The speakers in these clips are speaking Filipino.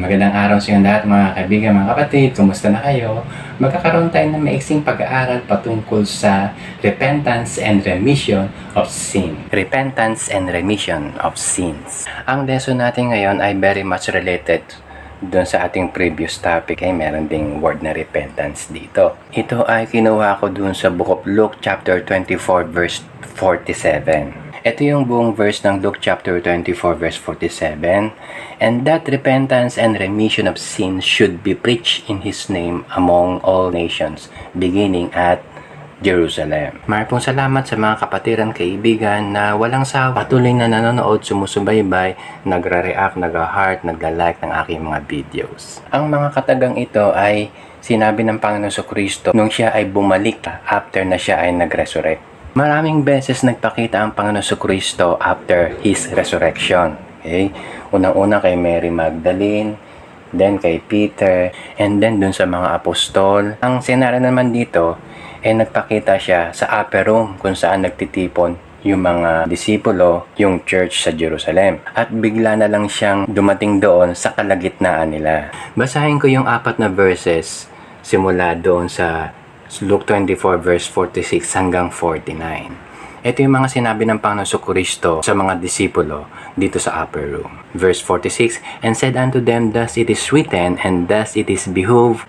Magandang araw sa inyo lahat mga kaibigan, mga kapatid. Kumusta na kayo? Magkakaroon tayo ng maiksing pag-aaral patungkol sa repentance and remission of sin. Repentance and remission of sins. Ang lesson natin ngayon ay very much related doon sa ating previous topic ay meron ding word na repentance dito. Ito ay kinuha ko doon sa Book of Luke chapter 24 verse 47. Ito yung buong verse ng Luke chapter 24 verse 47. And that repentance and remission of sins should be preached in His name among all nations, beginning at Jerusalem. Maraming salamat sa mga kapatiran, kaibigan na walang sawa, patuloy na nanonood, sumusubaybay, nagre-react, nag-heart, nagla-like ng aking mga videos. Ang mga katagang ito ay sinabi ng Panginoon Kristo nung siya ay bumalik after na siya ay nag-resurrect. Maraming beses nagpakita ang Panginoon Kristo after His resurrection. Okay? Unang-una kay Mary Magdalene, then kay Peter, and then dun sa mga apostol. Ang senaryo naman dito, nagpakita siya sa upper room kung saan nagtitipon yung mga disipulo, yung church sa Jerusalem. At bigla na lang siyang dumating doon sa kalagitnaan nila. Basahin ko yung 4 na verses simula doon sa Luke 24 verse 46 hanggang 49. Ito yung mga sinabi ng Panginoon Kristo sa mga disipulo dito sa upper room. Verse 46, And said unto them, Thus it is written, and thus it is behoved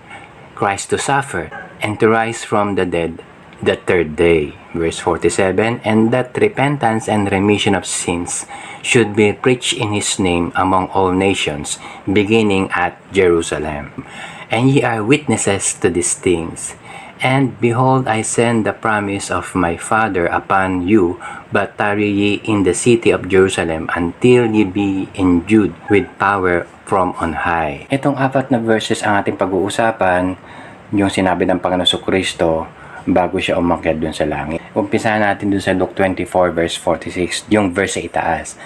Christ to suffer, and to rise from the dead the third day. Verse 47, And that repentance and remission of sins should be preached in His name among all nations, beginning at Jerusalem. And ye are witnesses to these things. And behold, I send the promise of my Father upon you, but tarry ye in the city of Jerusalem until ye be endued with power from on high. Itong 4 na verses ang ating pag-uusapan, yung sinabi ng Panginoon Kristo bago siya umakyat dun sa langit. Umpisahan natin dun sa Luke 24 verse 46, yung verse sa itaas,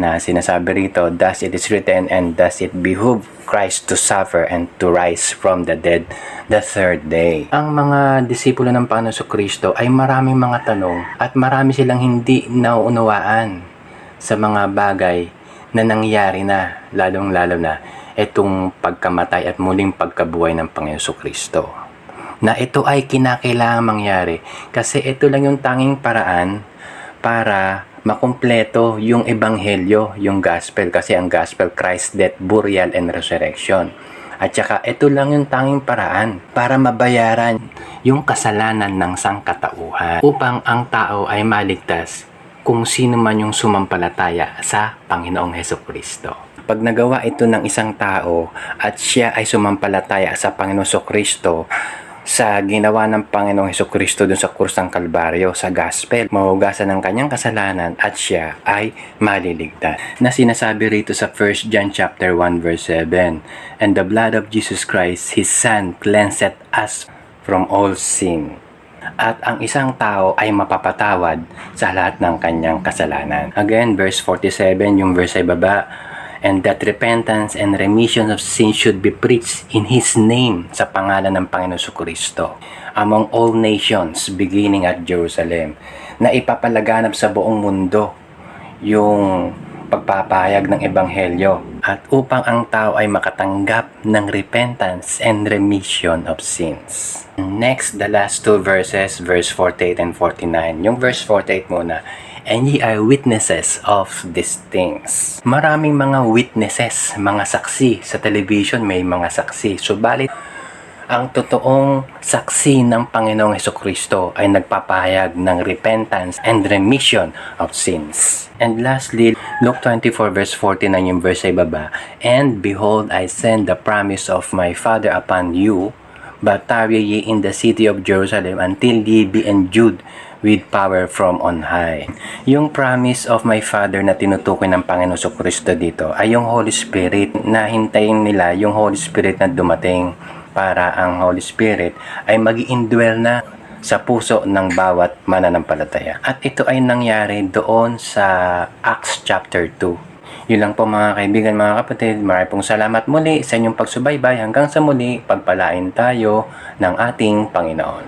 na sinasabi rito, Thus it is written, and thus it behooved Christ to suffer and to rise from the dead the third day. Ang mga disipulo ng Panginoon Kristo ay maraming mga tanong at marami silang hindi nauunawaan sa mga bagay na nangyari na, lalong-lalo na itong pagkamatay at muling pagkabuhay ng Panginoon Kristo. Na ito ay kinakailangang mangyari kasi ito lang yung tanging paraan para makumpleto yung ebanghelyo, yung gospel, kasi ang gospel, Christ's death, burial, and resurrection. At saka ito lang yung tanging paraan para mabayaran yung kasalanan ng sangkatauhan upang ang tao ay maligtas kung sino man yung sumampalataya sa Panginoong Hesukristo. Pag nagawa ito ng isang tao at siya ay sumampalataya sa Panginoong Kristo, sa ginawa ng Panginoong Hesukristo dun sa krus ng Kalbaryo, sa gospel, mahugasan ng kanyang kasalanan at siya ay maliligtas. Na sinasabi rito sa 1 John chapter 1 verse 7, And the blood of Jesus Christ, His Son, cleanseth us from all sin. At ang isang tao ay mapapatawad sa lahat ng kanyang kasalanan. Again, verse 47, yung verse ay baba, And that repentance and remission of sin should be preached in His name, sa pangalan ng Panginoon Kristo, among all nations, beginning at Jerusalem, na ipapalaganap sa buong mundo yung pagpapahayag ng Ebanghelyo at upang ang tao ay makatanggap ng repentance and remission of sins. Next, the last 2 verses, verse 48 and 49. Yung verse 48 muna, And ye are witnesses of these things. Maraming mga witnesses, mga saksi. Sa television may mga saksi. Subalit, ang totoong saksi ng Panginoong Hesukristo ay nagpapahayag ng repentance and remission of sins. And lastly, Luke 24 verse 49 yung verse ay baba, And behold, I send the promise of my Father upon you, but tarry ye in the city of Jerusalem until ye be endued with power from on high. Yung promise of my Father na tinutukoy ng Panginoon Kristo dito ay yung Holy Spirit, na hintayin nila yung Holy Spirit na dumating para ang Holy Spirit ay mag-indwell na sa puso ng bawat mananampalataya. At ito ay nangyari doon sa Acts chapter 2. Yun lang po mga kaibigan, mga kapatid. Maraming pong salamat muli sa inyong pagsubaybay. Hanggang sa muli, pagpalain tayo ng ating Panginoon.